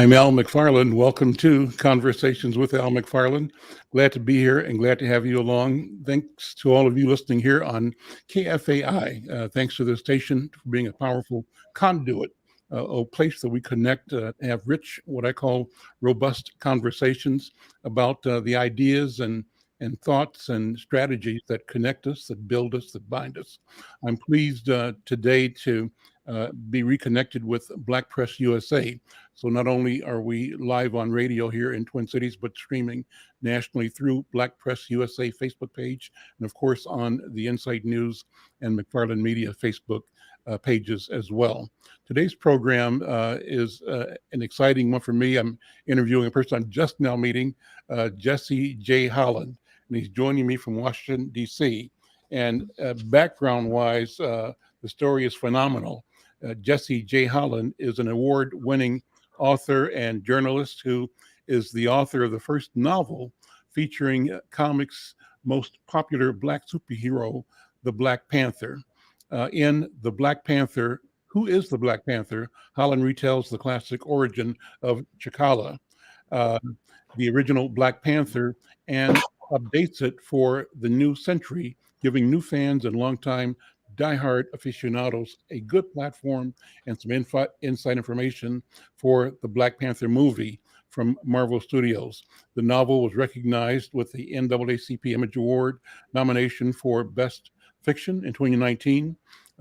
I'm Al McFarlane. Welcome to Conversations with Al McFarlane. Glad to be here and glad to have you along. Thanks to all of you listening here on KFAI. Thanks to the station for being a powerful conduit, a place that we connect, have rich, what I call robust conversations about the ideas and thoughts and strategies that connect us, that build us, that bind us. I'm pleased today to be reconnected with Black Press USA. So not only are we live on radio here in Twin Cities, but streaming nationally through Black Press USA Facebook page, and of course on the Insight News and McFarlane Media Facebook pages as well. Today's program is an exciting one for me. I'm interviewing a person I'm just now meeting, Jesse J. Holland, and he's joining me from Washington, D.C. And background-wise, the story is phenomenal. Jesse J. Holland is an award-winning author and journalist who is the author of the first novel featuring comics' most popular Black superhero, the Black Panther. In The Black Panther, Who is the Black Panther? Holland retells the classic origin of T'Challa, the original Black Panther, and updates it for the new century, giving new fans and longtime diehard aficionados a good platform and some inside information for the Black Panther movie from Marvel Studios. The novel was recognized with the NAACP Image Award nomination for Best Fiction in 2019.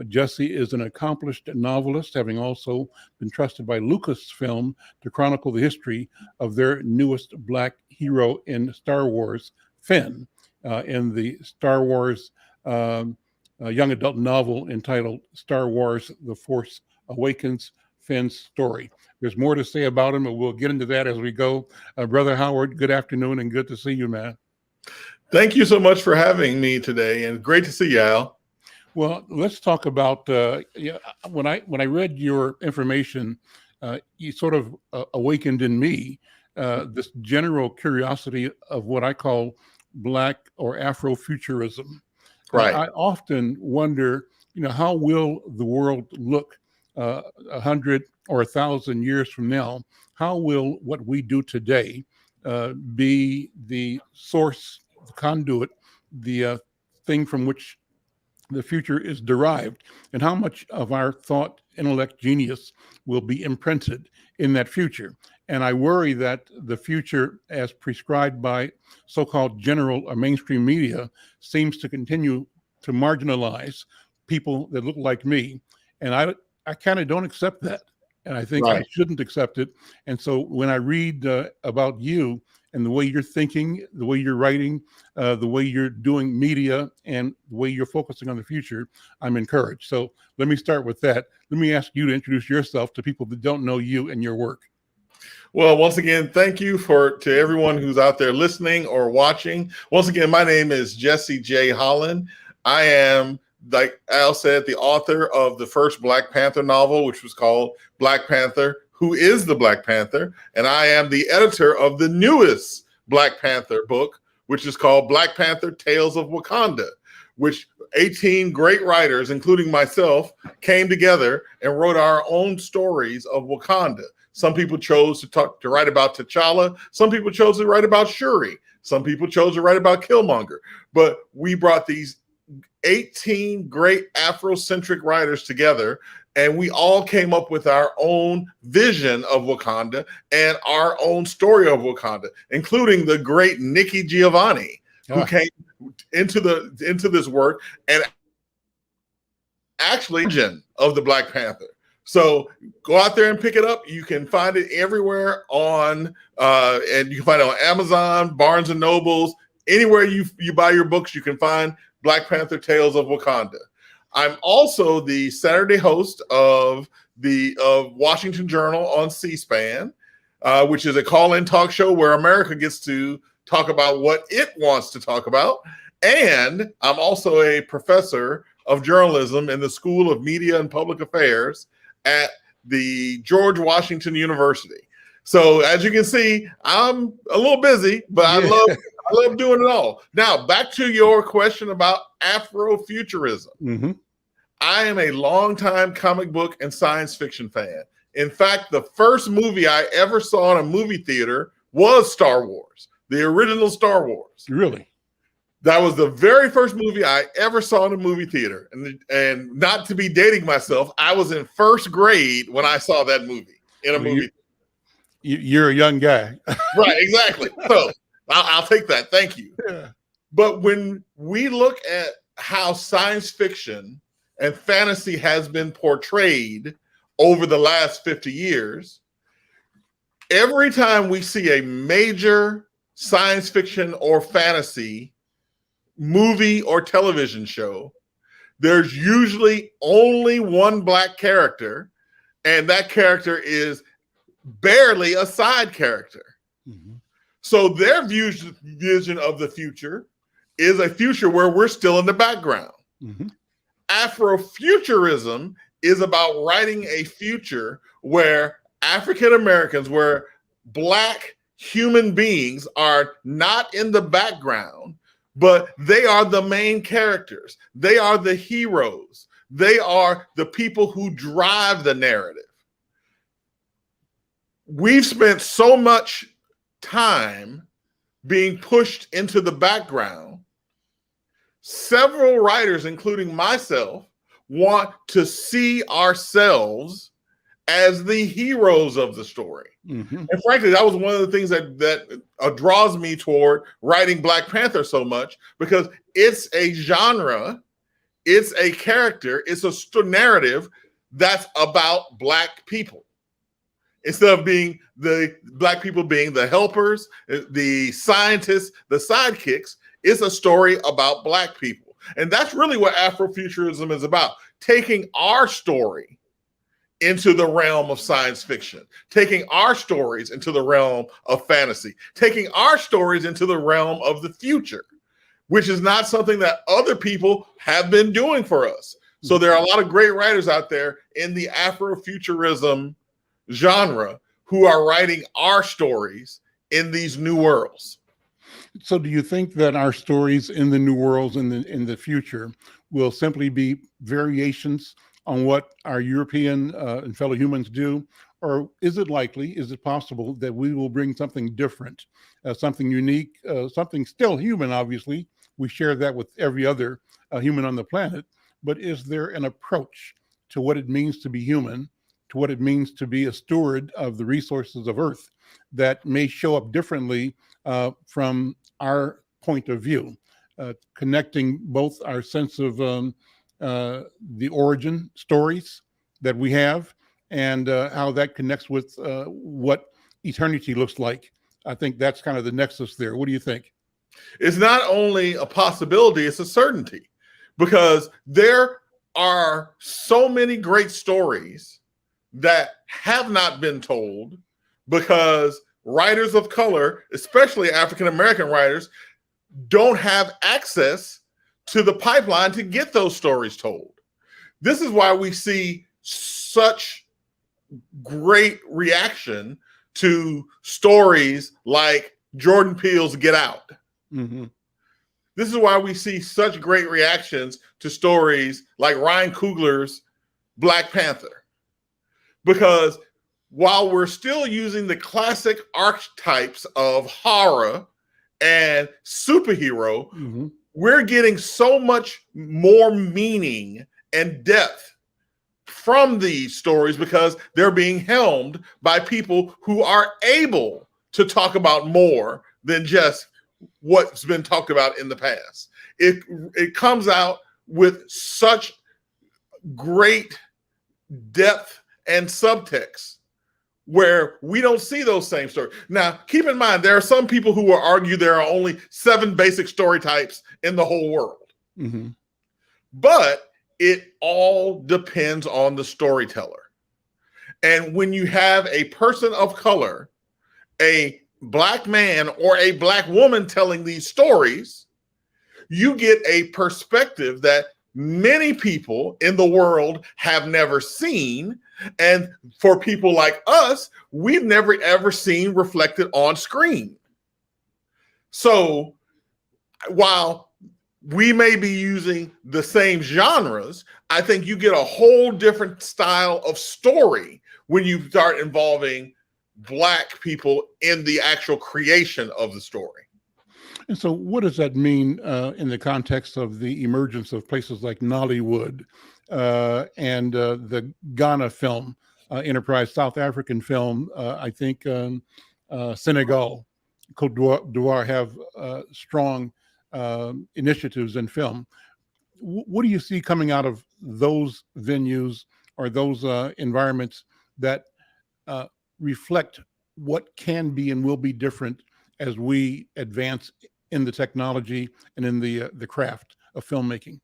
Jesse is an accomplished novelist, having also been trusted by Lucasfilm to chronicle the history of their newest Black hero in Star Wars, Finn, in the Star Wars young adult novel entitled Star Wars: The Force Awakens, Finn's story. There's more to say about him, and we'll get into that as we go. Brother Howard, good afternoon and good to see you, man. Thank you so much for having me today, and great to see you, Al. Well, let's talk about when I read your information, you sort of awakened in me this general curiosity of what I call Black or Afrofuturism. Right. I often wonder, how will the world look 100 or 1,000 years from now? How will what we do today be the source, the conduit, the thing from which the future is derived, and how much of our thought, intellect, genius will be imprinted in that future? And I worry that the future, as prescribed by so-called general or mainstream media, seems to continue to marginalize people that look like me. And I kind of don't accept that. And I think I shouldn't accept it. And so when I read about you and the way you're thinking, the way you're writing, the way you're doing media, and the way you're focusing on the future, I'm encouraged. So let me start with that. Let me ask you to introduce yourself to people that don't know you and your work. Well, once again, thank you to everyone who's out there listening or watching. Once again, my name is Jesse J. Holland. I am, like Al said, the author of the first Black Panther novel, which was called Black Panther: Who is the Black Panther? And I am the editor of the newest Black Panther book, which is called Black Panther: Tales of Wakanda, which 18 great writers, including myself, came together and wrote our own stories of Wakanda. Some people chose to write about T'Challa. Some people chose to write about Shuri. Some people chose to write about Killmonger. But we brought these 18 great Afrocentric writers together, and we all came up with our own vision of Wakanda and our own story of Wakanda, including the great Nikki Giovanni, who came into this work and actually of the Black Panther. So go out there and pick it up. You can find it everywhere and you can find it on Amazon, Barnes and Nobles, anywhere you buy your books. You can find Black Panther: Tales of Wakanda. I'm also the Saturday host of the Washington Journal on C-SPAN, which is a call-in talk show where America gets to talk about what it wants to talk about. And I'm also a professor of journalism in the School of Media and Public Affairs at the George Washington University. So as you can see, I'm a little busy, but I love doing it all. Now, back to your question about Afrofuturism. Mm-hmm. I am a longtime comic book and science fiction fan. In fact, the first movie I ever saw in a movie theater was Star Wars, the original Star Wars. Really? That was the very first movie I ever saw in a movie theater. And not to be dating myself, I was in first grade when I saw that movie in a movie. You're a young guy. Right, exactly. So I'll take that. Thank you. Yeah. But when we look at how science fiction and fantasy has been portrayed over the last 50 years, every time we see a major science fiction or fantasy movie or television show, there's usually only one black character, and that character is barely a side character. Mm-hmm. So their vision of the future is a future where we're still in the background. Mm-hmm. Afrofuturism is about writing a future where African Americans, where black human beings are not in the background, but they are the main characters. They are the heroes. They are the people who drive the narrative. We've spent so much time being pushed into the background. Several writers, including myself, want to see ourselves as the heroes of the story. Mm-hmm. And frankly, that was one of the things that draws me toward writing Black Panther so much, because it's a genre, it's a character, it's a narrative that's about Black people. Instead of being the Black people being the helpers, the scientists, the sidekicks, it's a story about Black people. And that's really what Afrofuturism is about, taking our story into the realm of science fiction, taking our stories into the realm of fantasy, taking our stories into the realm of the future, which is not something that other people have been doing for us. So there are a lot of great writers out there in the Afrofuturism genre who are writing our stories in these new worlds. So do you think that our stories in the new worlds in the future will simply be variations on what our European and fellow humans do? Or is it likely, is it possible that we will bring something different, something unique, something still human, obviously? We share that with every other human on the planet. But is there an approach to what it means to be human, to what it means to be a steward of the resources of Earth, that may show up differently from our point of view, connecting both our sense of the origin stories that we have and how that connects with what eternity looks like? I think that's kind of the nexus there. What do you think? It's not only a possibility, it's a certainty, because there are so many great stories that have not been told because writers of color, especially African-American writers, don't have access to the pipeline to get those stories told. This is why we see such great reaction to stories like Jordan Peele's Get Out. Mm-hmm. This is why we see such great reactions to stories like Ryan Coogler's Black Panther. Because while we're still using the classic archetypes of horror and superhero, Mm-hmm. we're getting so much more meaning and depth from these stories because they're being helmed by people who are able to talk about more than just what's been talked about in the past. It comes out with such great depth and subtext where we don't see those same stories. Now, keep in mind, there are some people who will argue there are only 7 basic story types in the whole world. Mm-hmm. But it all depends on the storyteller. And when you have a person of color, a Black man or a Black woman telling these stories, you get a perspective that many people in the world have never seen. And for people like us, we've never ever seen reflected on screen. So while we may be using the same genres, I think you get a whole different style of story when you start involving Black people in the actual creation of the story. And so what does that mean in the context of the emergence of places like Nollywood and the Ghana film enterprise, South African film, I think Senegal, Cote d'Ivoire have strong initiatives in film. What do you see coming out of those venues or those environments that reflect what can be and will be different as we advance in the technology and in the craft of filmmaking?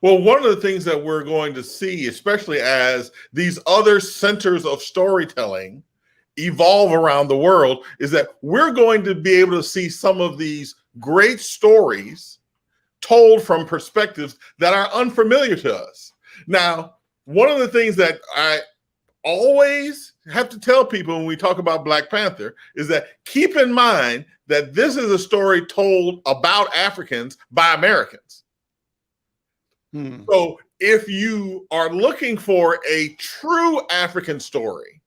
Well, one of the things that we're going to see, especially as these other centers of storytelling evolve around the world, is that we're going to be able to see some of these great stories told from perspectives that are unfamiliar to us. Now, one of the things that I always have to tell people when we talk about Black Panther is that keep in mind that this is a story told about Africans by Americans. So if you are looking for a true African story,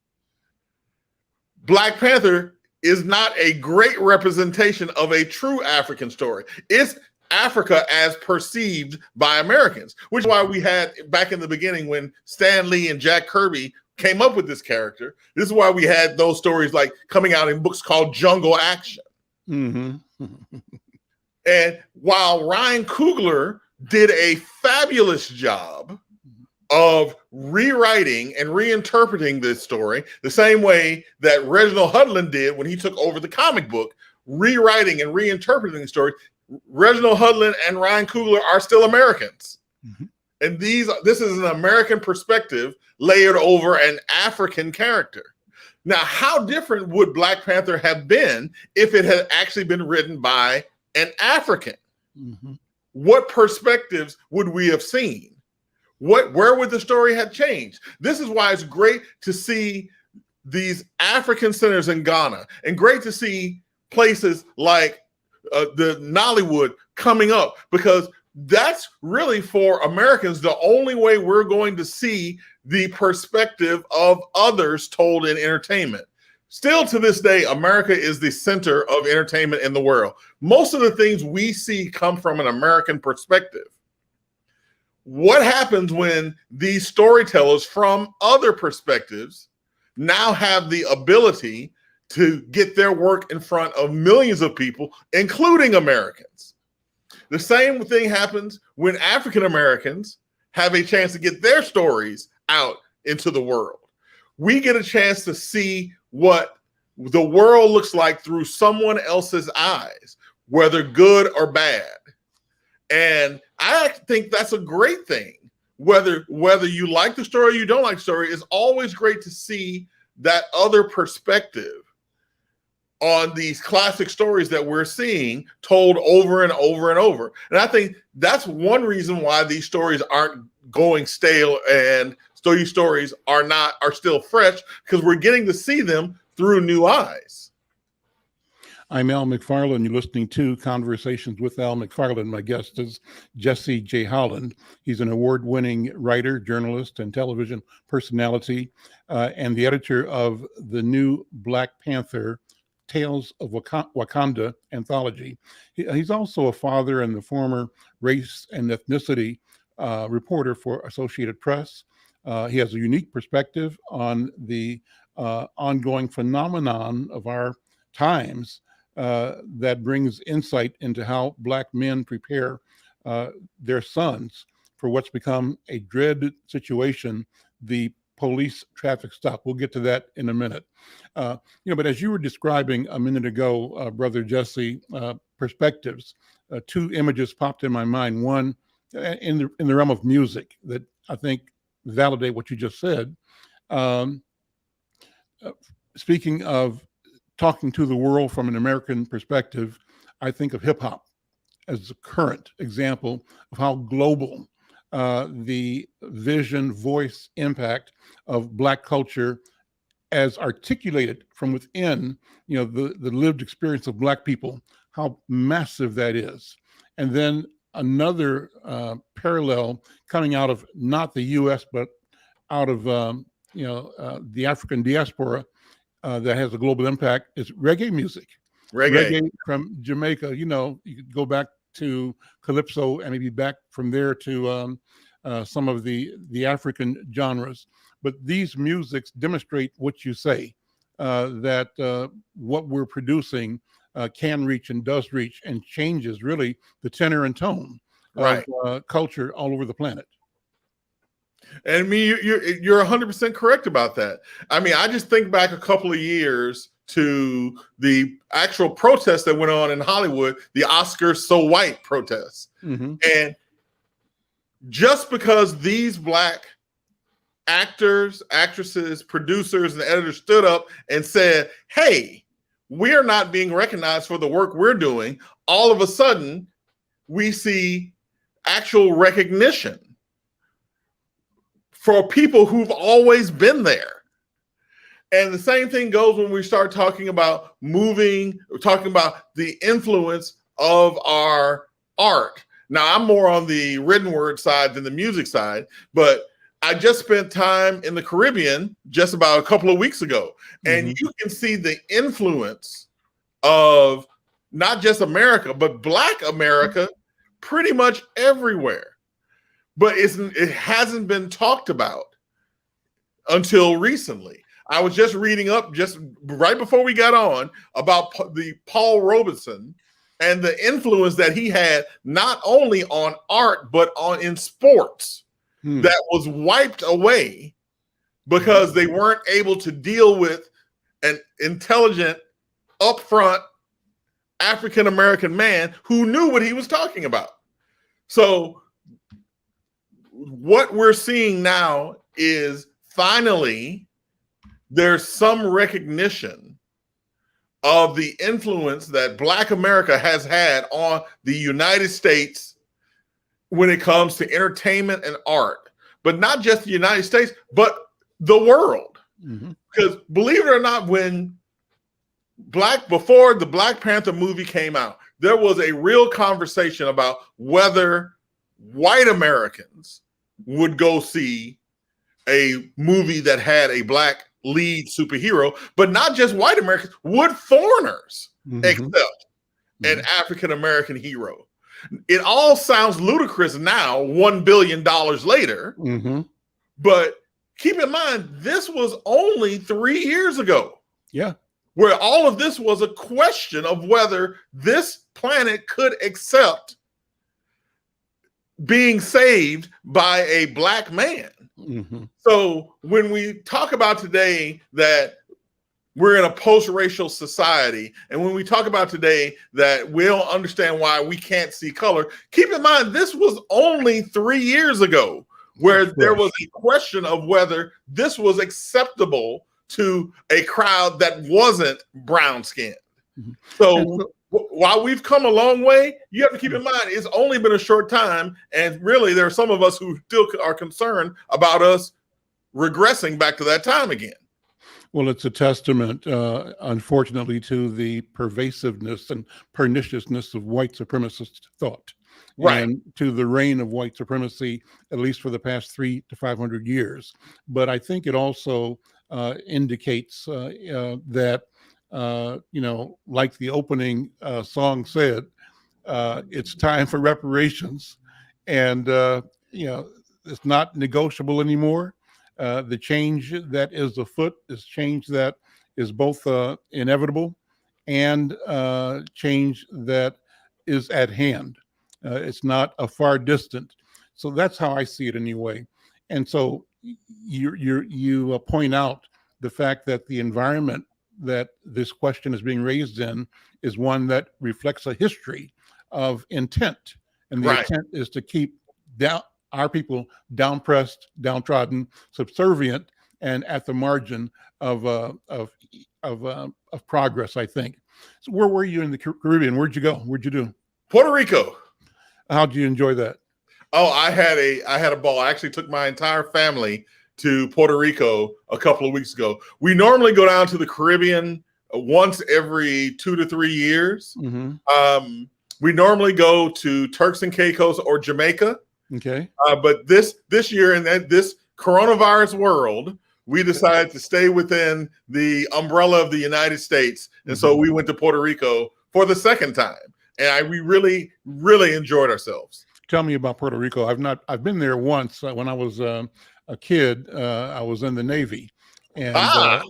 Black Panther is not a great representation of a true African story. It's Africa as perceived by Americans, which is why we had back in the beginning when Stan Lee and Jack Kirby came up with this character. This is why we had those stories like coming out in books called Jungle Action. And while Ryan Coogler did a fabulous job of rewriting and reinterpreting this story, the same way that Reginald Hudlin did when he took over the comic book, rewriting and reinterpreting the story, Reginald Hudlin and Ryan Coogler are still Americans. And this is an American perspective layered over an African character. Now, how different would Black Panther have been if it had actually been written by an African? What perspectives would we have seen? Where would the story have changed? This is why it's great to see these African centers in Ghana, and great to see places like the Nollywood coming up, because that's really, for Americans, the only way we're going to see the perspective of others told in entertainment. Still to this day, America is the center of entertainment in the world. Most of the things we see come from an American perspective. What happens when these storytellers from other perspectives now have the ability to get their work in front of millions of people, including Americans? The same thing happens when African Americans have a chance to get their stories out into the world. We get a chance to see what the world looks like through someone else's eyes, whether good or bad. And I think that's a great thing. Whether you like the story or you don't like the story, it's always great to see that other perspective on these classic stories that we're seeing told over and over and over. And I think that's one reason why these stories aren't going stale and these stories are still fresh, because we're getting to see them through new eyes. I'm Al McFarlane. You're listening to Conversations with Al McFarlane. My guest is Jesse J. Holland. He's an award-winning writer, journalist, and television personality, and the editor of the new Black Panther Tales of Wakanda anthology. He's also a father and the former race and ethnicity reporter for Associated Press. He has a unique perspective on the ongoing phenomenon of our times that brings insight into how Black men prepare their sons for what's become a dread situation, the police traffic stop. We'll get to that in a minute. But as you were describing a minute ago, Brother Jesse, perspectives, two images popped in my mind. One, in the realm of music that I think validate what you just said. Speaking of talking to the world from an American perspective, I think of hip hop as a current example of how global the vision, voice, impact of Black culture as articulated from within, the lived experience of Black people, how massive that is. And then another parallel coming out of not the US, but out of the African diaspora that has a global impact is reggae music. Reggae. From Jamaica. You could go back to calypso and maybe back from there to some of the African genres. But these musics demonstrate what you say, that what we're producing can reach and does reach and changes really the tenor and tone of culture all over the planet. And you're 100% correct about that. I mean, I just think back a couple of years to the actual protests that went on in Hollywood, the Oscars So White protests. Mm-hmm. And just because these Black actors, actresses, producers, and editors stood up and said, hey, we're not being recognized for the work we're doing, all of a sudden we see actual recognition for people who've always been there. And the same thing goes when we start talking about talking about the influence of our art. Now, I'm more on the written word side than the music side, but I just spent time in the Caribbean just about a couple of weeks ago, and you can see the influence of not just America, but Black America pretty much everywhere. But it hasn't been talked about until recently. I was just reading up just right before we got on about the Paul Robeson and the influence that he had not only on art, but in sports that was wiped away because they weren't able to deal with an intelligent, upfront African-American man who knew what he was talking about. So what we're seeing now is finally there's some recognition of the influence that Black America has had on the United States when it comes to entertainment and art, but not just the United States, but the world. Because believe it or not, before the Black Panther movie came out, there was a real conversation about whether white Americans would go see a movie that had a Black lead superhero, but not just white Americans, would foreigners accept an African-American hero? It all sounds ludicrous now, $1 billion later, but keep in mind, this was only 3 years ago. Yeah. Where all of this was a question of whether this planet could accept being saved by a Black man. So when we talk about today that we're in a post-racial society, and when we talk about today that we don't understand why we can't see color, keep in mind this was only 3 years ago where there was a question of whether this was acceptable to a crowd that wasn't brown-skinned. So while we've come a long way, you have to keep in mind it's only been a short time, and really there are some of us who still are concerned about us regressing back to that time again. Well, it's a testament, unfortunately, to the pervasiveness and perniciousness of white supremacist thought, and to the reign of white supremacy, at least for the past 300 to 500 years. But I think it also indicates that, like the opening song said, it's time for reparations, and it's not negotiable anymore. The change that is afoot is change that is both inevitable and change that is at hand. It's not a far distant. So that's how I see it anyway. And so you point out the fact that the environment that this question is being raised in is one that reflects a history of intent. And the intent is to keep our people down-pressed, downtrodden, subservient, and at the margin of progress, I think. So where were you in the Caribbean? Where'd you go? What'd you do? Puerto Rico. How'd you enjoy that? Oh, I had a ball. I actually took my entire family to Puerto Rico a couple of weeks ago. We normally go down to the Caribbean once every 2 to 3 years. We normally go to Turks and Caicos or Jamaica. Okay. But this year in this coronavirus world, we decided to stay within the umbrella of the United States. And so we went to Puerto Rico for the second time. And we really, really enjoyed ourselves. Tell me about Puerto Rico. I've been there once when I was a kid. I was in the Navy and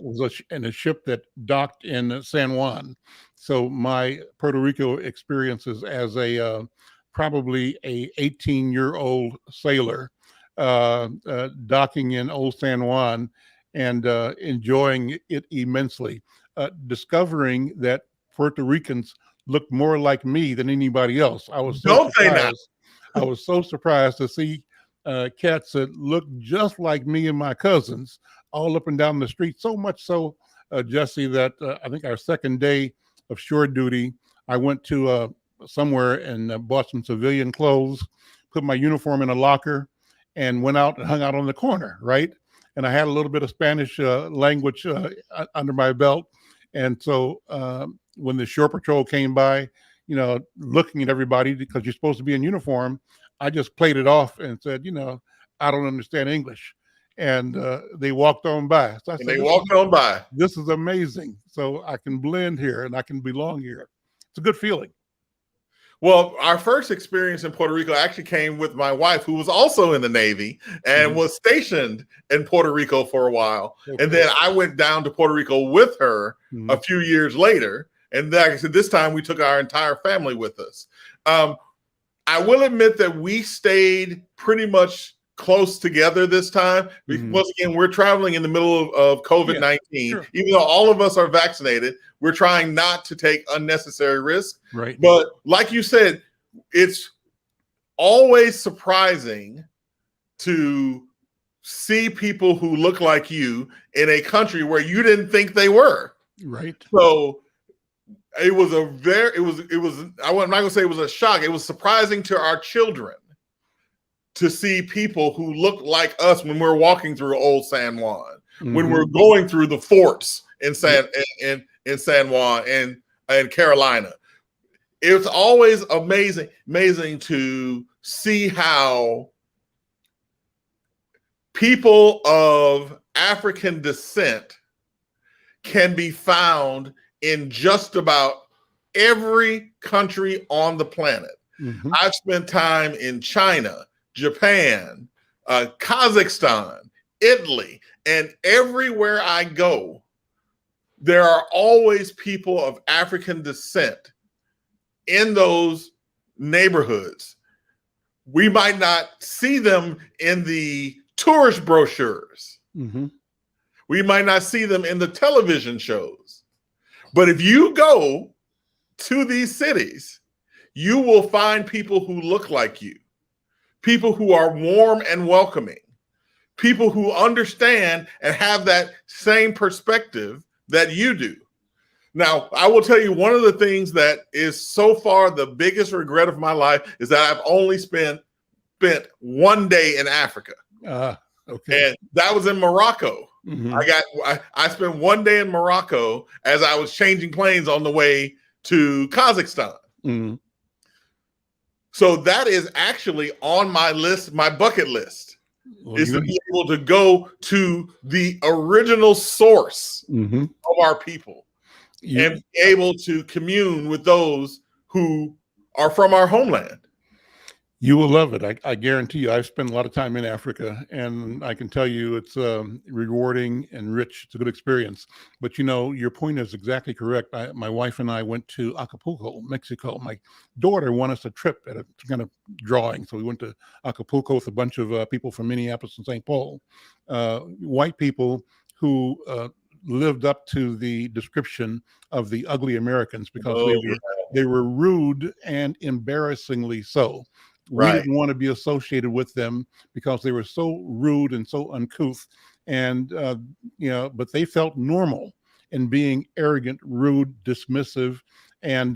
was in a ship that docked in San Juan. So my Puerto Rico experiences as a probably a 18-year-old sailor docking in old San Juan and enjoying it immensely, discovering that Puerto Ricans looked more like me than anybody else. I was so surprised. I was so surprised to see cats that looked just like me and my cousins all up and down the street. So much so, Jesse, that I think our second day of shore duty, I went to somewhere and bought some civilian clothes, put my uniform in a locker, and went out and hung out on the corner, right? And I had a little bit of Spanish language under my belt. And so when the shore patrol came by, looking at everybody because you're supposed to be in uniform, I just played it off and said, I don't understand English. And they walked on by. So I said, this is amazing. So I can blend here and I can belong here. It's a good feeling. Well, our first experience in Puerto Rico actually came with my wife, who was also in the Navy and was stationed in Puerto Rico for a while. Okay. And then I went down to Puerto Rico with her a few years later. And like I said, this time we took our entire family with us. I will admit that we stayed pretty much close together this time. Once again, we're traveling in the middle of COVID-19. Yeah, sure. Even though all of us are vaccinated, we're trying not to take unnecessary risks. Right. But like you said, it's always surprising to see people who look like you in a country where you didn't think they were. Right. So it was I'm not gonna say it was a shock. It was surprising to our children to see people who look like us when we're walking through old San Juan, when we're going through the forts in San Juan and Carolina. It's always amazing to see how people of African descent can be found in just about every country on the planet. I've spent time in China, Japan, Kazakhstan, Italy, and everywhere I go, there are always people of African descent in those neighborhoods. We might not see them in the tourist brochures. We might not see them in the television shows. But if you go to these cities, you will find people who look like you, people who are warm and welcoming, people who understand and have that same perspective that you do. Now, I will tell you, one of the things that is so far the biggest regret of my life is that I've only spent 1 day in Africa. Okay. And that was in Morocco. I spent 1 day in Morocco as I was changing planes on the way to Kazakhstan. So that is actually on my list, my bucket list, is to be able to go to the original source of our people and be able to commune with those who are from our homeland. You will love it. I guarantee you. I've spent a lot of time in Africa, and I can tell you it's rewarding and rich. It's a good experience. But, your point is exactly correct. My wife and I went to Acapulco, Mexico. My daughter won us a trip at a kind of drawing. So we went to Acapulco with a bunch of people from Minneapolis and St. Paul, white people who lived up to the description of the ugly Americans because they were rude and embarrassingly so. We didn't want to be associated with them because they were so rude and so uncouth. And, but they felt normal in being arrogant, rude, dismissive. And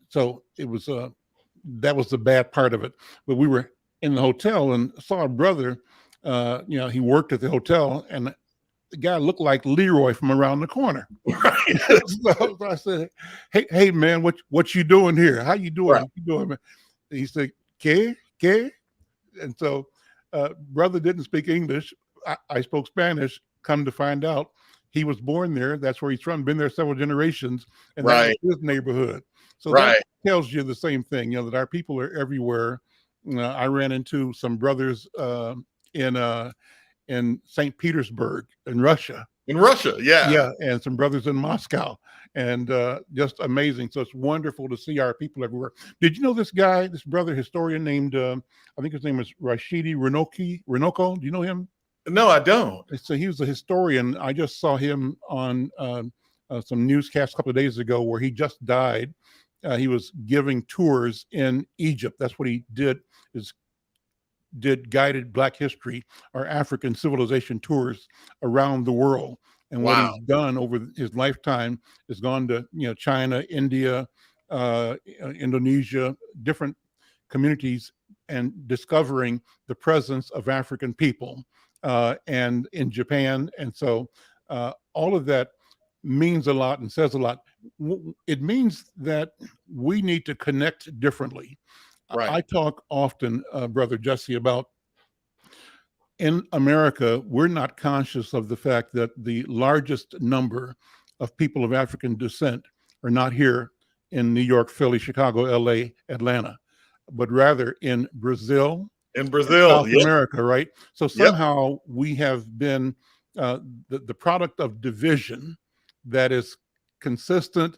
so it was, that was the bad part of it. But we were in the hotel and saw a brother, he worked at the hotel, and the guy looked like Leroy from around the corner. So I said, hey, man, what you doing here? How you doing? How you doing, man? He said, ¿Qué? And so brother didn't speak English. I spoke Spanish. Come to find out, he was born there. That's where he's from. Been there several generations, and that was his neighborhood. So that tells you the same thing. You know, that our people are everywhere. I ran into some brothers in St. Petersburg in Russia. In Russia, yeah, and some brothers in Moscow, and just amazing. So it's wonderful to see our people everywhere. Did you know this guy, this brother historian named, I think his name is Rashidi Renoko? Do you know him? No, I don't. So he was a historian. I just saw him on some newscasts a couple of days ago where he just died. He was giving tours in Egypt. That's what he did, did guided Black history or African civilization tours around the world. And what he's done over his lifetime is gone to, you know, China, India, Indonesia, different communities, and discovering the presence of African people, and in Japan. And so all of that means a lot and says a lot. It means that we need to connect differently. I talk often, Brother Jesse, about in America, we're not conscious of the fact that the largest number of people of African descent are not here in New York, Philly, Chicago, LA, Atlanta, but rather in Brazil, South America, right? So somehow we have been the product of division that is consistent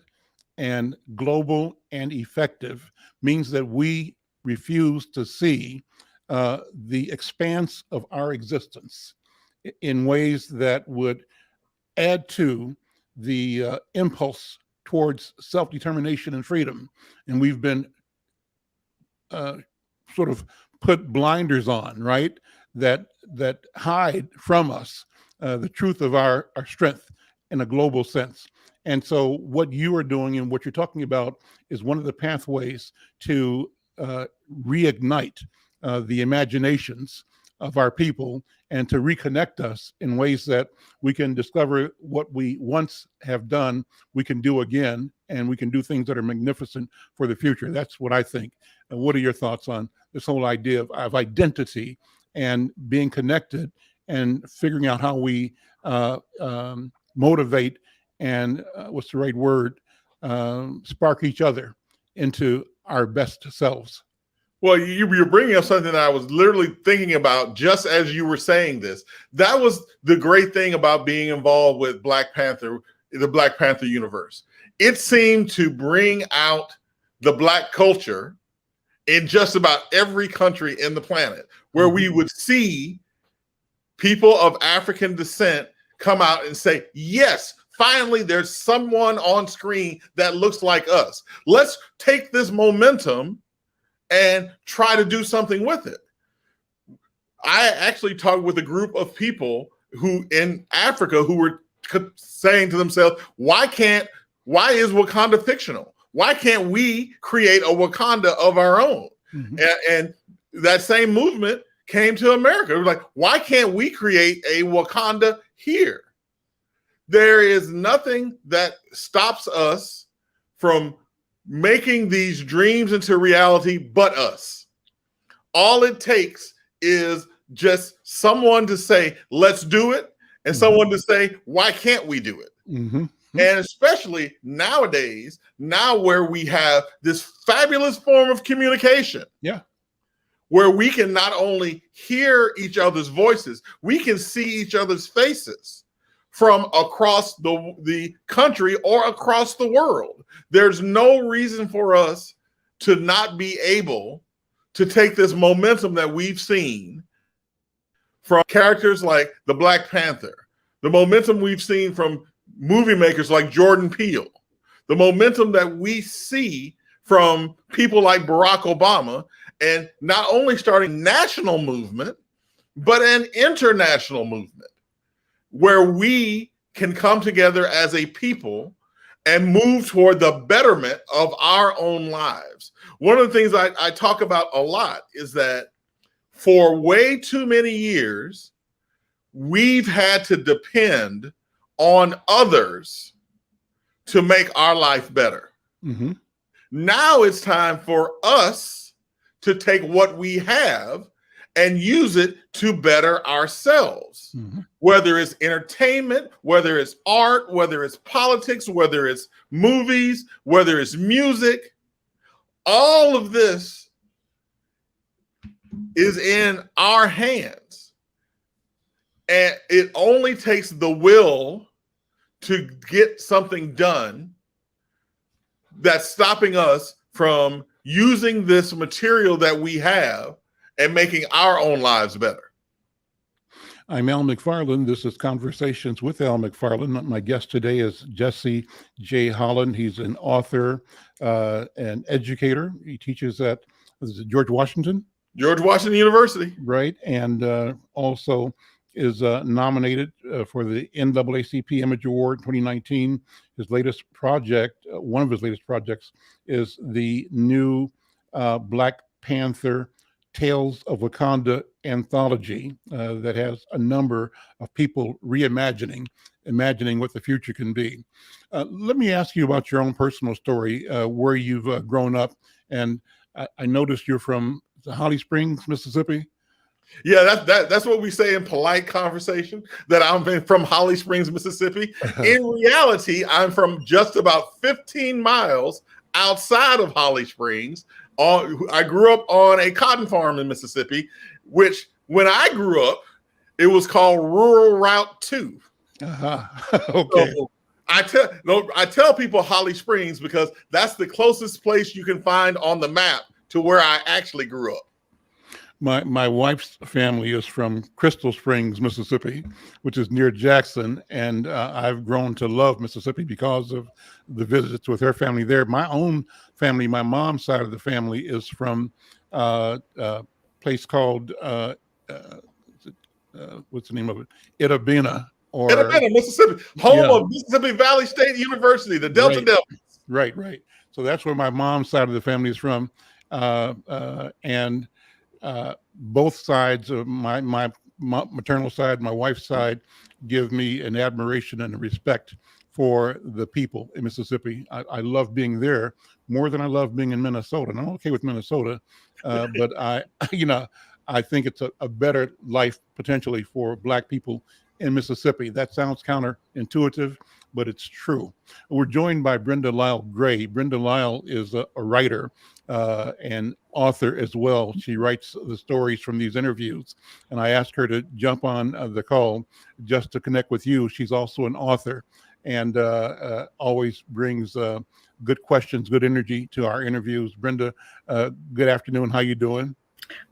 and global and effective, means that we refuse to see the expanse of our existence in ways that would add to the impulse towards self-determination and freedom. And we've been sort of put blinders on, right? That hide from us the truth of our strength in a global sense. And so what you are doing and what you're talking about is one of the pathways to reignite the imaginations of our people and to reconnect us in ways that we can discover what we once have done, we can do again, and we can do things that are magnificent for the future. That's what I think. And what are your thoughts on this whole idea of identity and being connected and figuring out how we motivate and what's the right word, spark each other into our best selves? Well, you're bringing up something that I was literally thinking about just as you were saying this. That was the great thing about being involved with Black Panther, the Black Panther universe. It seemed to bring out the Black culture in just about every country in the planet, where we would see people of African descent come out and say, yes, finally, there's someone on screen that looks like us. Let's take this momentum and try to do something with it. I actually talked with a group of people who in Africa who were saying to themselves, why is Wakanda fictional? Why can't we create a Wakanda of our own? And that same movement came to America. It was like, why can't we create a Wakanda here? There is nothing that stops us from making these dreams into reality but us. All it takes is just someone to say, let's do it, and someone to say, why can't we do it? And especially nowadays, now where we have this fabulous form of communication, where we can not only hear each other's voices, we can see each other's faces from across the country or across the world. There's no reason for us to not be able to take this momentum that we've seen from characters like the Black Panther, the momentum we've seen from movie makers like Jordan Peele, the momentum that we see from people like Barack Obama, and not only starting national movement, but an international movement where we can come together as a people and move toward the betterment of our own lives. One of the things I talk about a lot is that for way too many years, we've had to depend on others to make our life better. Now it's time for us to take what we have and use it to better ourselves. Whether it's entertainment, whether it's art, whether it's politics, whether it's movies, whether it's music, all of this is in our hands. And it only takes the will to get something done that's stopping us from using this material that we have and making our own lives better. I'm Al McFarlane. This is Conversations with Al McFarlane. My guest today is Jesse J. Holland. He's an author and educator. He teaches at George Washington University. Right. And also is nominated for the NAACP Image Award 2019. His latest project, one of his latest projects, is the new Black Panther Tales of Wakanda anthology that has a number of people imagining what the future can be. Let me ask you about your own personal story, where you've grown up. And I noticed you're from Holly Springs, Mississippi. Yeah, that's what we say in polite conversation, that I'm from Holly Springs, Mississippi. In reality, I'm from just about 15 miles outside of Holly Springs. I grew up on a cotton farm in Mississippi, which when I grew up, it was called Rural Route 2. Okay. So I tell people Holly Springs because that's the closest place you can find on the map to where I actually grew up. My wife's family is from Crystal Springs, Mississippi, which is near Jackson, and I've grown to love Mississippi because of the visits with her family there. My own family, my mom's side of the family, is from a place called what's the name of it? Itabena, Mississippi, home of Mississippi Valley State University, the Delta Devils. Right. So that's where my mom's side of the family is from, and both sides of my maternal side, my wife's side, give me an admiration and a respect for the people in Mississippi. I love being there more than I love being in Minnesota. And I'm okay with Minnesota, but I think it's a better life potentially for Black people in Mississippi. That sounds counterintuitive, but it's true. We're joined by Brenda Lyle Gray. Brenda Lyle is a writer and author as well. She writes the stories from these interviews, and I asked her to jump on the call just to connect with you. She's also an author and always brings good questions, good energy to our interviews. Brenda, good afternoon. How you doing?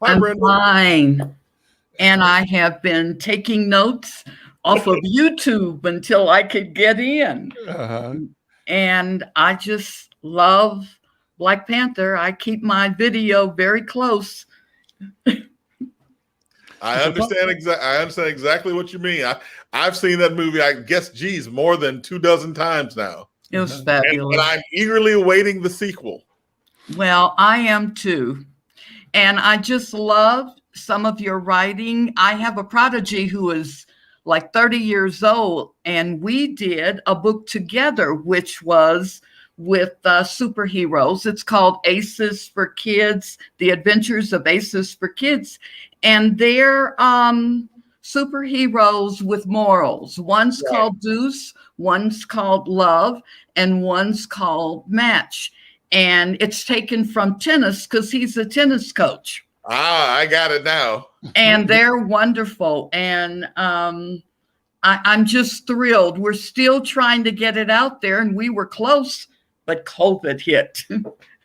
Hi, I'm Brenda. fine. And I have been taking notes off of YouTube until I could get in. And I just love Black Panther. I keep my video very close. I understand exactly what you mean. I've seen that movie, I guess, more than 24 times now. It was fabulous. And I'm eagerly awaiting the sequel. Well, I am too. And I just love some of your writing. I have a prodigy who is like 30 years old, and we did a book together, which was with superheroes. It's called Aces for Kids, The Adventures of Aces for Kids. And they're superheroes with morals. One's called Deuce, one's called Love, and one's called Match. And it's taken from tennis because he's a tennis coach. I got it now. And they're wonderful. And I'm just thrilled. We're still trying to get it out there, and we were close, but COVID hit.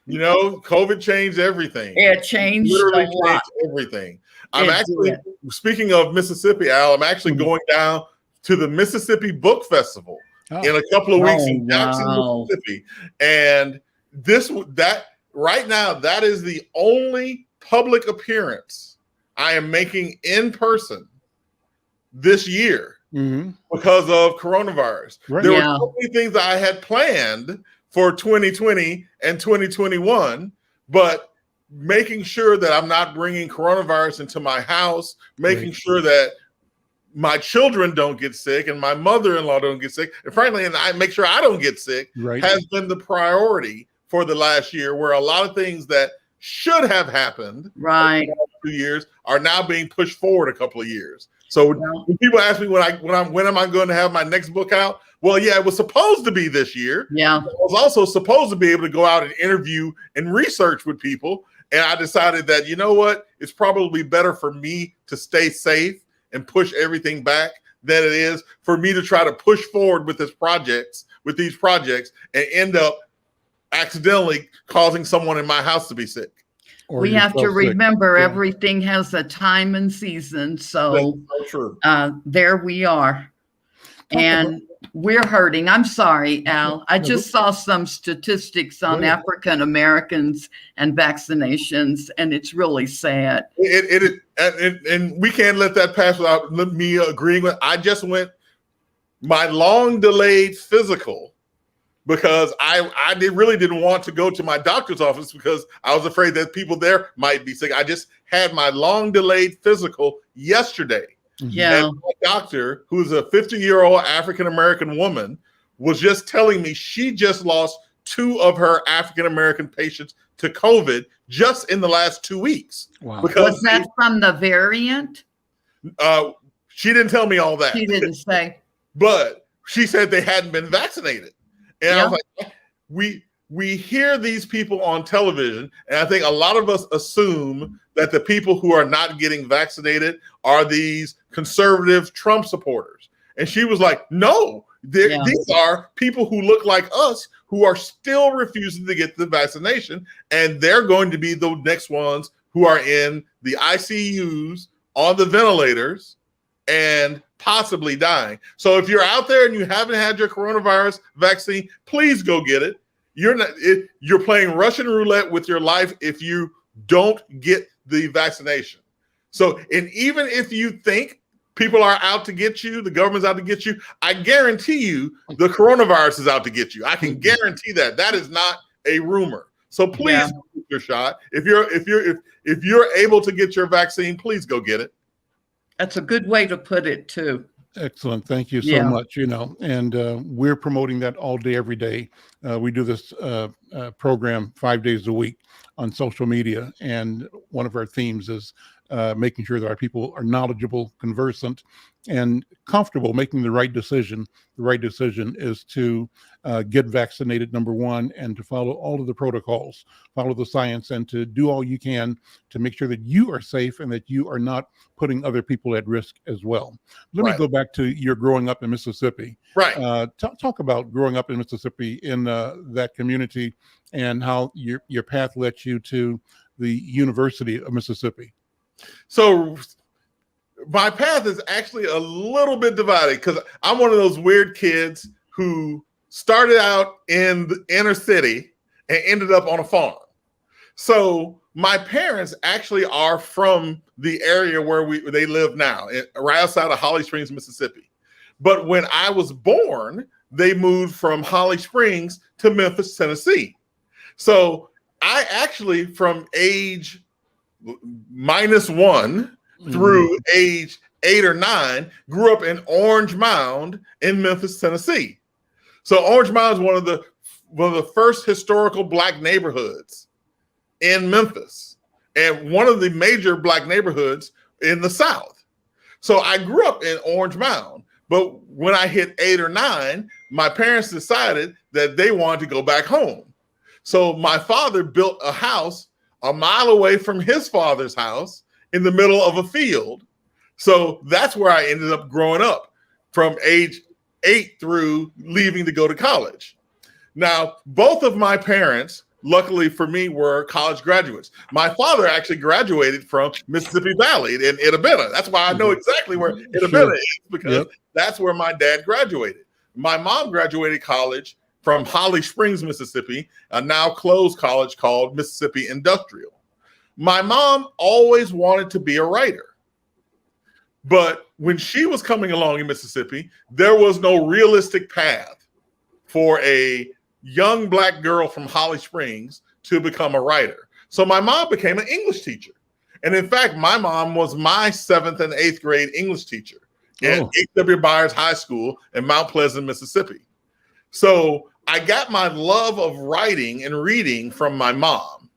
COVID changed everything. It changed Literally a lot. changed everything. I'm actually, speaking of Mississippi, Al, I'm actually going down to the Mississippi Book Festival in a couple of weeks in Jackson, Mississippi. And right now, that is the only public appearance I am making in person this year because of coronavirus. Right. There were so many things that I had planned for 2020 and 2021, but making sure that I'm not bringing coronavirus into my house, making sure that my children don't get sick and my mother-in-law don't get sick, and frankly, and I make sure I don't get sick, has been the priority for the last year, where a lot of things that should have happened 2 years are now being pushed forward a couple of years. So when people ask me when am I going to have my next book out? Well, yeah, it was supposed to be this year. Yeah. I was also supposed to be able to go out and interview and research with people. And I decided that, you know what, it's probably better for me to stay safe and push everything back than it is for me to try to push forward with these projects and end up accidentally causing someone in my house to be sick. We have to remember everything has a time and season. So there we are. And we're hurting. I'm sorry, Al. I just saw some statistics on African Americans and vaccinations, and it's really sad. And we can't let that pass without me agreeing with. I just went my long delayed physical because I really didn't want to go to my doctor's office because I was afraid that people there might be sick. I just had my long delayed physical yesterday. Yeah. And my doctor, who's a 50-year-old African-American woman, was just telling me she just lost 2 of her African-American patients to COVID just in the last 2 weeks. Wow. Was that from the variant? She didn't tell me all that. She didn't say. But she said they hadn't been vaccinated. And I was like, we hear these people on television, and I think a lot of us assume that the people who are not getting vaccinated are these conservative Trump supporters. And she was like, no, these are people who look like us who are still refusing to get the vaccination. And they're going to be the next ones who are in the ICUs, on the ventilators, and possibly dying. So if you're out there and you haven't had your coronavirus vaccine, please go get it. You're playing Russian roulette with your life if you don't get the vaccination. So, and even if you think people are out to get you, the government's out to get you, I guarantee you the coronavirus is out to get you. I can guarantee that. That is not a rumor. So please get your shot. If you're able to get your vaccine, please go get it. That's a good way to put it too. Excellent. Thank you so much. And we're promoting that all day, every day. We do this program 5 days a week on social media. And one of our themes is making sure that our people are knowledgeable, conversant, and comfortable making the right decision. The right decision is to get vaccinated, number one, and to follow all of the protocols, follow the science, and to do all you can to make sure that you are safe and that you are not putting other people at risk as well. Let me go back to your growing up in Mississippi. Right. Talk about growing up in Mississippi in that community and how your path led you to the University of Mississippi. So my path is actually a little bit divided because I'm one of those weird kids who started out in the inner city and ended up on a farm. So my parents actually are from the area where they live now, right outside of Holly Springs, Mississippi. But when I was born, they moved from Holly Springs to Memphis, Tennessee. So I actually, from age -1 through age 8 or 9, grew up in Orange Mound in Memphis, Tennessee. So Orange Mound is one of the first historical Black neighborhoods in Memphis, and one of the major Black neighborhoods in the South. So I grew up in Orange Mound, but when I hit 8 or 9, my parents decided that they wanted to go back home. So my father built a house a mile away from his father's house in the middle of a field. So that's where I ended up growing up from age 8 through leaving to go to college. Now, both of my parents, luckily for me, were college graduates. My father actually graduated from Mississippi Valley in Itabena. That's why I know exactly where Itabena is, because that's where my dad graduated. My mom graduated college from Holly Springs, Mississippi, a now closed college called Mississippi Industrial. My mom always wanted to be a writer. But when she was coming along in Mississippi, there was no realistic path for a young Black girl from Holly Springs to become a writer. So my mom became an English teacher. And in fact, my mom was my 7th and 8th grade English teacher at H.W. Byers High School in Mount Pleasant, Mississippi. So I got my love of writing and reading from my mom.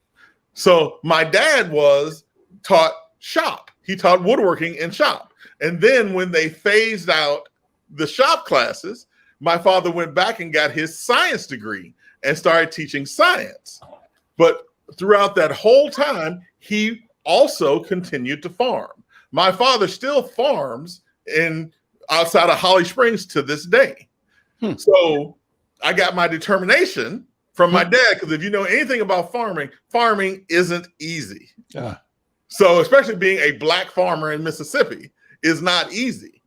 So my dad was taught shop. He taught woodworking in shop. And then when they phased out the shop classes, my father went back and got his science degree and started teaching science. But throughout that whole time, he also continued to farm. My father still farms outside of Holly Springs to this day. So I got my determination from my dad, because if you know anything about farming, farming isn't easy. So especially being a Black farmer in Mississippi is not easy.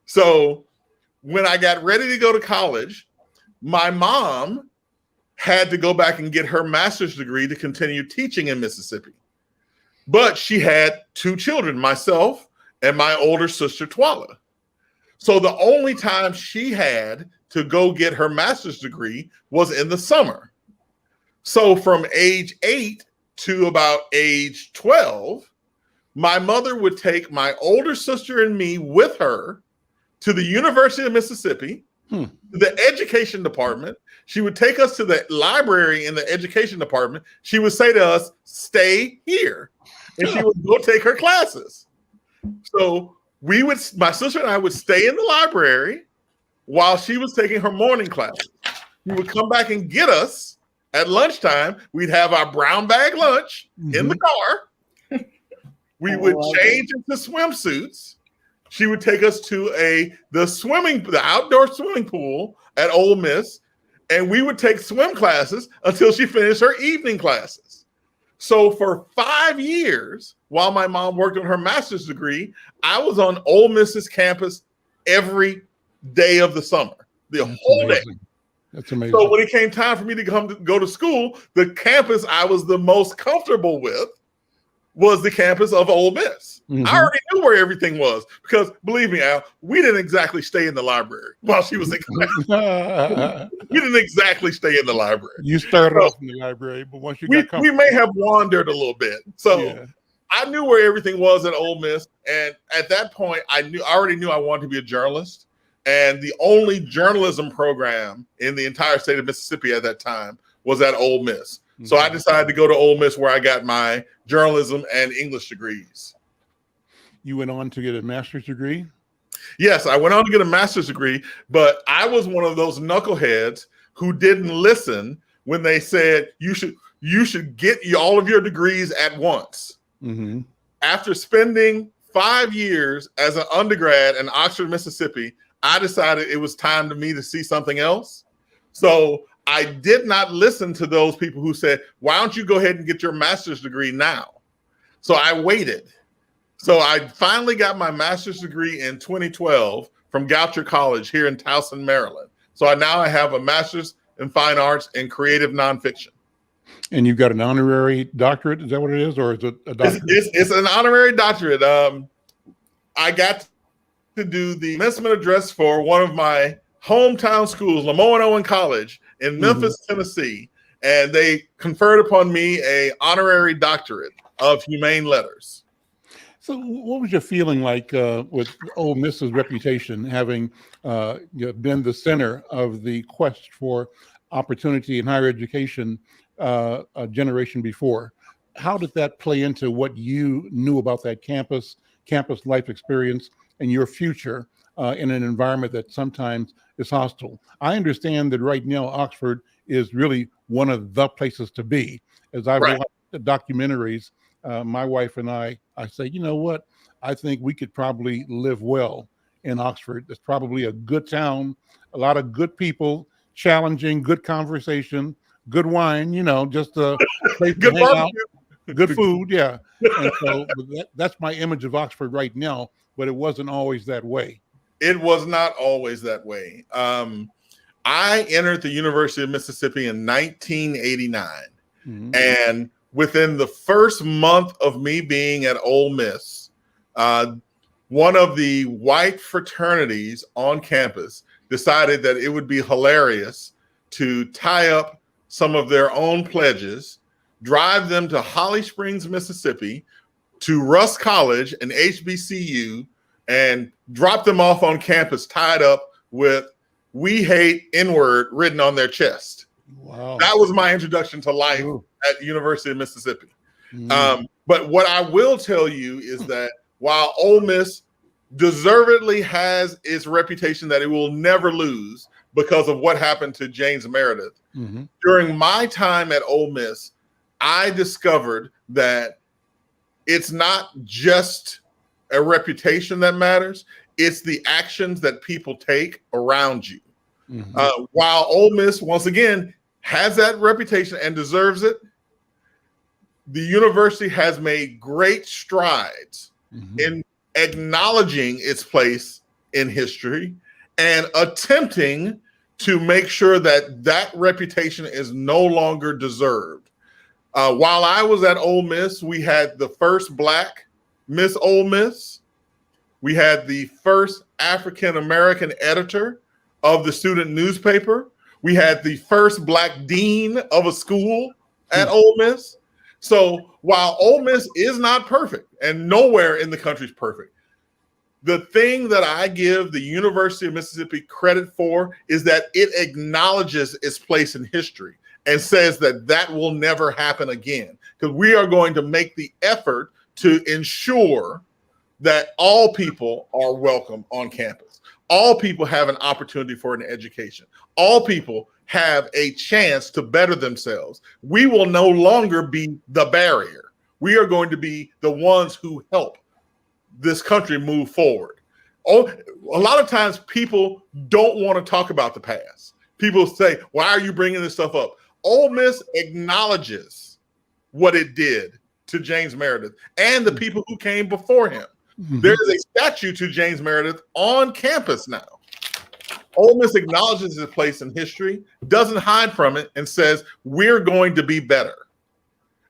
So when I got ready to go to college, my mom had to go back and get her master's degree to continue teaching in Mississippi. But she had 2 children, myself and my older sister, Twala. So the only time she had to go get her master's degree was in the summer. So from age 8 to about age 12, my mother would take my older sister and me with her to the University of Mississippi, the education department. She would take us to the library in the education department. She would say to us, "Stay here." And she would go take her classes. So my sister and I would stay in the library while she was taking her morning classes. We would come back and get us at lunchtime. We'd have our brown bag lunch in the car. We would change into swimsuits. She would take us to the outdoor swimming pool at Ole Miss, and we would take swim classes until she finished her evening classes. So for 5 years, while my mom worked on her master's degree, I was on Ole Miss's campus every day of the summer, whole day. That's amazing. So when it came time for me to go to school, the campus I was the most comfortable with was the campus of Ole Miss. I already knew where everything was, because believe me, Al, we didn't exactly stay in the library while she was in class. We didn't exactly stay in the library. You started off in the library, but once you got we may have wandered a little bit. So I knew where everything was at Ole Miss, and at that point, I already knew I wanted to be a journalist. And the only journalism program in the entire state of Mississippi at that time was at Ole Miss. So I decided to go to Ole Miss, where I got my journalism and English degrees. You went on to get a master's degree? Yes, I went on to get a master's degree, but I was one of those knuckleheads who didn't listen when they said you should get all of your degrees at once. After spending 5 years as an undergrad in Oxford, Mississippi, I decided it was time to me to see something else. So I did not listen to those people who said, "Why don't you go ahead and get your master's degree now?" So I waited. So I finally got my master's degree in 2012 from Goucher College here in Towson, Maryland. So I have a master's in fine arts and creative nonfiction. And you've got an honorary doctorate? Is that what it is? Or is it a doctorate? It's an honorary doctorate. I got to do the commencement address for one of my hometown schools, Lamoille Owen College in Memphis, Tennessee. And they conferred upon me an honorary doctorate of humane letters. So what was your feeling like with Ole Miss's reputation, having been the center of the quest for opportunity in higher education a generation before? How did that play into what you knew about that campus life experience, and your future in an environment that sometimes is hostile? I understand that right now Oxford is really one of the places to be. As I've watched the documentaries, my wife and I say, you know what? I think we could probably live well in Oxford. It's probably a good town, a lot of good people, challenging, good conversation, good wine, just a place to hang out, good food. Yeah. And so that's my image of Oxford right now, but it wasn't always that way. It was not always that way. I entered the University of Mississippi in 1989. And within the first month of me being at Ole Miss, one of the white fraternities on campus decided that it would be hilarious to tie up some of their own pledges, drive them to Holly Springs, Mississippi, to Russ College and HBCU, and drop them off on campus tied up with "We hate N-word" written on their chest. Wow. That was my introduction to life at the University of Mississippi. But what I will tell you is that while Ole Miss deservedly has its reputation that it will never lose because of what happened to James Meredith, during my time at Ole Miss, I discovered that it's not just a reputation that matters. It's the actions that people take around you. While Ole Miss, once again, has that reputation and deserves it, the university has made great strides in acknowledging its place in history and attempting to make sure that that reputation is no longer deserved. While I was at Ole Miss, we had the first Black Miss Ole Miss. We had the first African-American editor of the student newspaper. We had the first Black dean of a school at Ole Miss. So while Ole Miss is not perfect, and nowhere in the country is perfect, the thing that I give the University of Mississippi credit for is that it acknowledges its place in history and says that that will never happen again, because we are going to make the effort to ensure that all people are welcome on campus. All people have an opportunity for an education. All people have a chance to better themselves. We will no longer be the barrier. We are going to be the ones who help this country move forward. Oh, a lot of times people don't want to talk about the past. People say, why are you bringing this stuff up? Ole Miss acknowledges what it did to James Meredith and the people who came before him. There's a statue to James Meredith on campus now. Ole Miss acknowledges its place in history, doesn't hide from it, and says, we're going to be better.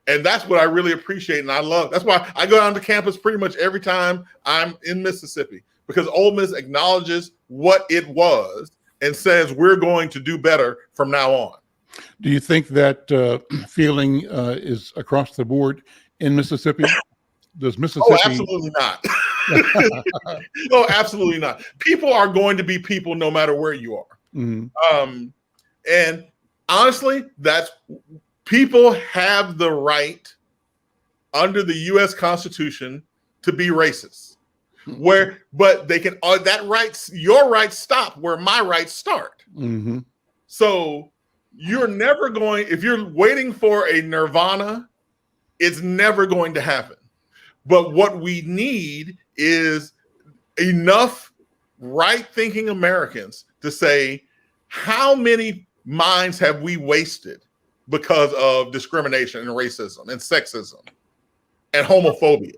And that's what I really appreciate and I love. That's why I go down to campus pretty much every time I'm in Mississippi, because Ole Miss acknowledges what it was and says, we're going to do better from now on. Do you think that feeling is across the board in Mississippi? Does Mississippi? Oh, absolutely not. No, absolutely not. People are going to be people no matter where you are. And honestly, that's people have the right under the U.S. Constitution to be racist. But they can that rights, your rights stop where my rights start. So you're never going, if you're waiting for a nirvana, it's never going to happen. But what we need is enough right-thinking Americans to say, how many minds have we wasted because of discrimination and racism and sexism and homophobia?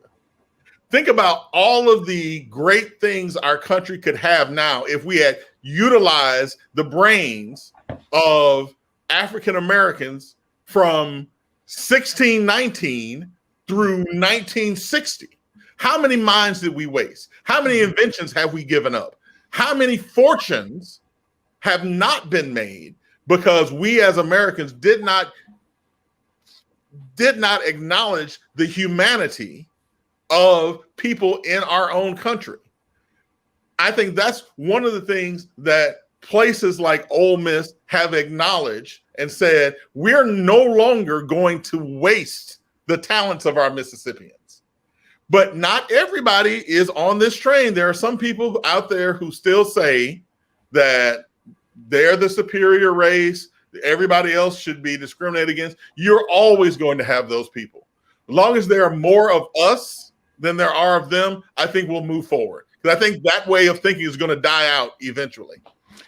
Think about all of the great things our country could have now if we had utilized the brains of African Americans from 1619 through 1960. How many minds did we waste? How many inventions have we given up? How many fortunes have not been made because we as Americans did not acknowledge the humanity of people in our own country? I think that's one of the things that places like Ole Miss have acknowledged and said, we're no longer going to waste the talents of our Mississippians. But not everybody is on this train. There are some people out there who still say that they're the superior race, everybody else should be discriminated against. You're always going to have those people. As long as there are more of us than there are of them, I think we'll move forward. Because I think that way of thinking is going to die out eventually.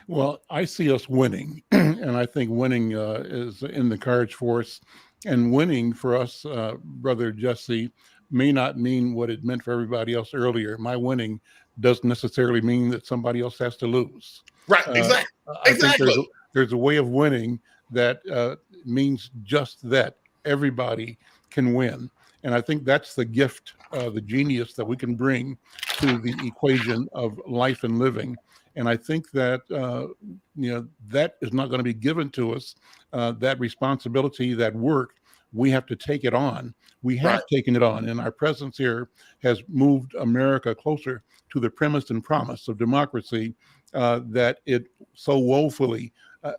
Well, I see us winning, and I think winning is in the cards for us. And winning for us, Brother Jesse, may not mean what it meant for everybody else earlier. My winning doesn't necessarily mean that somebody else has to lose. Right, exactly. I think there's a way of winning that means just that. Everybody can win. And I think that's the gift, the genius that we can bring to the equation of life and living. And I think that, that is not going to be given to us, that responsibility, that work. We have to take it on. We have taken it on. And our presence here has moved America closer to the premise and promise of democracy that it so woefully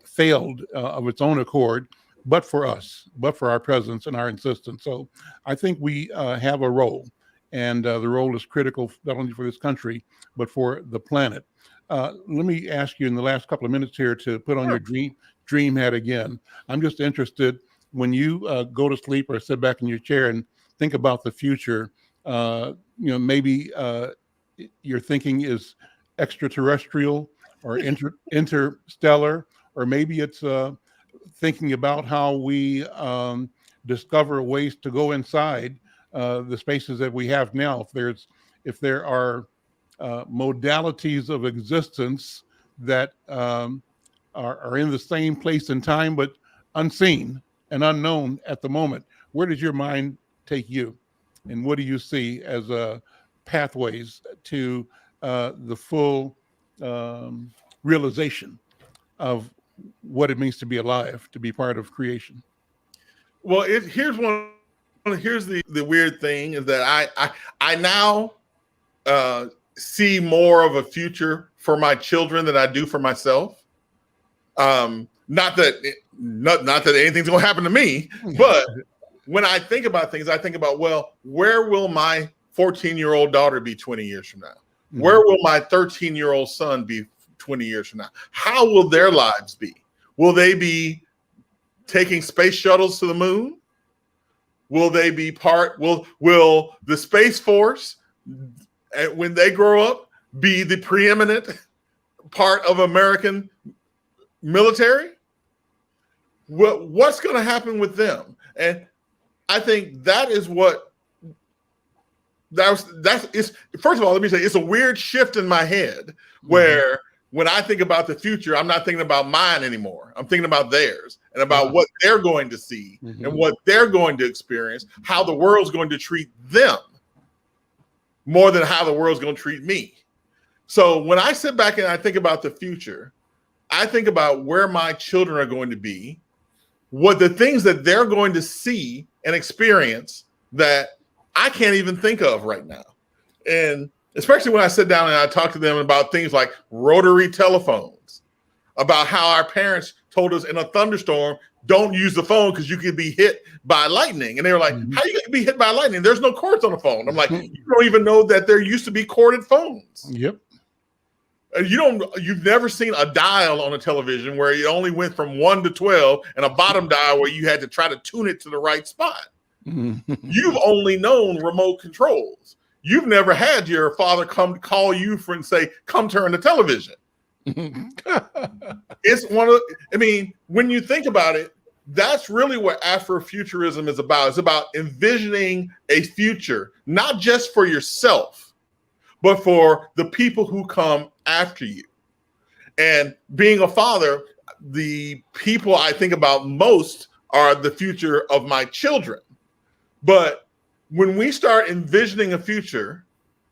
failed of its own accord but for us, but for our presence and our insistence. So I think we have a role, and the role is critical not only for this country, but for the planet. Let me ask you in the last couple of minutes here to put on your dream hat again. I'm just interested, when you go to sleep or sit back in your chair and think about the future, maybe your thinking is extraterrestrial or interstellar, or maybe it's thinking about how we discover ways to go inside the spaces that we have now. If there are modalities of existence that are in the same place and time, but unseen and unknown at the moment, where does your mind take you? And what do you see as pathways to the full realization of what it means to be alive, to be part of creation? Well, here's the weird thing is that I now see more of a future for my children than I do for myself. Not that anything's gonna happen to me, but when I think about things, I think about, well, where will my 14-year-old daughter be 20 years from now? Mm-hmm. Where will my 13-year-old son be 20 years from now? How will their lives be? Will they be taking space shuttles to the moon? Will they be will the Space Force, when they grow up, be the preeminent part of American military? What's going to happen with them? And I think that is first of all, let me say, it's a weird shift in my head where when I think about the future, I'm not thinking about mine anymore. I'm thinking about theirs and about what they're going to see and what they're going to experience, how the world's going to treat them more than how the world's going to treat me. So when I sit back and I think about the future, I think about where my children are going to be, what the things that they're going to see and experience that I can't even think of right now. And especially when I sit down and I talk to them about things like rotary telephones, about how our parents told us in a thunderstorm, don't use the phone because you could be hit by lightning. And they were like, how are you going to be hit by lightning? There's no cords on the phone. I'm like, you don't even know that there used to be corded phones. Yep. You've never seen a dial on a television where it only went from 1 to 12 and a bottom dial where you had to try to tune it to the right spot. You've only known remote controls. You've never had your father come call you and say, come turn the television. It's when you think about it, that's really what Afrofuturism is about. It's about envisioning a future, not just for yourself, but for the people who come after you. And being a father, the people I think about most are the future of my children. But when we start envisioning a future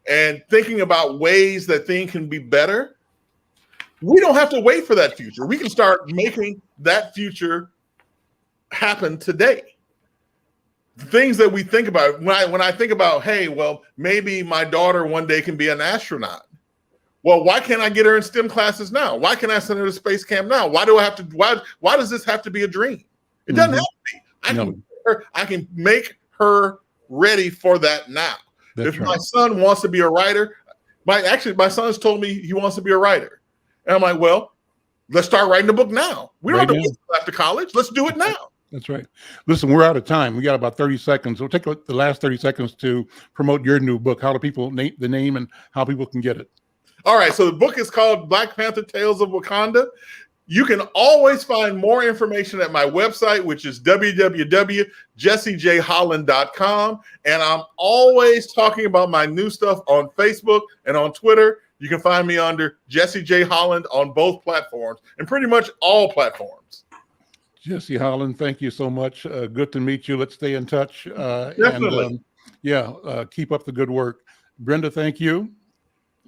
and thinking about ways that things can be better, we don't have to wait for that future. We can start making that future happen today. The things that we think about, when I think about, hey, well, maybe my daughter one day can be an astronaut. Well, why can't I get her in STEM classes now? Why can't I send her to space camp now? Why does this have to be a dream? It doesn't have to be. I can make her ready for that now. If my son wants to be a writer, my son has told me he wants to be a writer. And I'm like, well, let's start writing the book now. We don't have to wait until after college. Let's do it now. That's right. Listen, we're out of time. We got about 30 seconds. We'll take the last 30 seconds to promote your new book. How do people name the name and how people can get it? All right. So the book is called Black Panther Tales of Wakanda. You can always find more information at my website, which is www.jessejholland.com. And I'm always talking about my new stuff on Facebook and on Twitter. You can find me under Jesse J. Holland on both platforms and pretty much all platforms. Jesse Holland, thank you so much. Good to meet you. Let's stay in touch. Definitely. Keep up the good work. Brenda, thank you.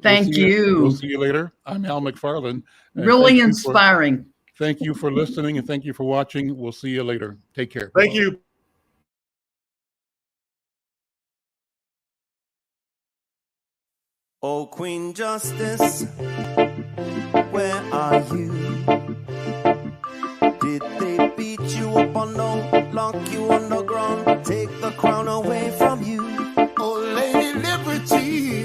Thank you. We'll see you later. I'm Al McFarlane. Really inspiring. Thank you for listening and thank you for watching. We'll see you later. Take care. Thank you. Oh, Queen Justice, where are you? Did they beat you you up or no, lock you underground, take the crown away from you. Oh, Lady Liberty,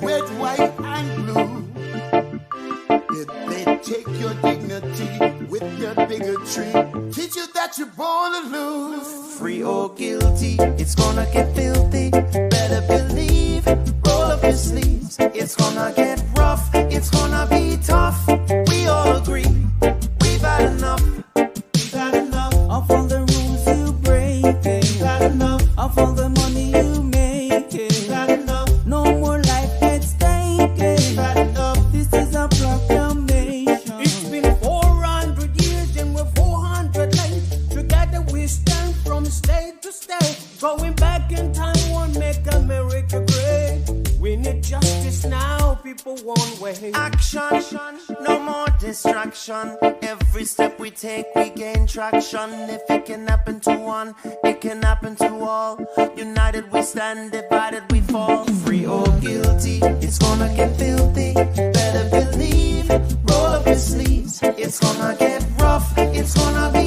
red, white, and blue. Did they take your dignity with their bigotry? Teach you that you're born to lose. Free or guilty, it's gonna get filthy. Better believe, roll up your sleeves. It's gonna get rough, it's gonna be tough. We all agree, we've had enough. We've had enough Of all the rules you break, We've had enough. of all the money you make. We've had enough. No more life gets taken. We've had enough. This is a proclamation. It's been 400 years and we're 400 late. Together we stand from state to state. Going back in time won't make America great. We need justice now, people won't wait. Action, no more distraction. Every step we take, we gain traction. If it can happen to one, it can happen to all. United we stand, divided we fall. Free or guilty, it's gonna get filthy. Better believe, roll up your sleeves. It's gonna get rough, it's gonna be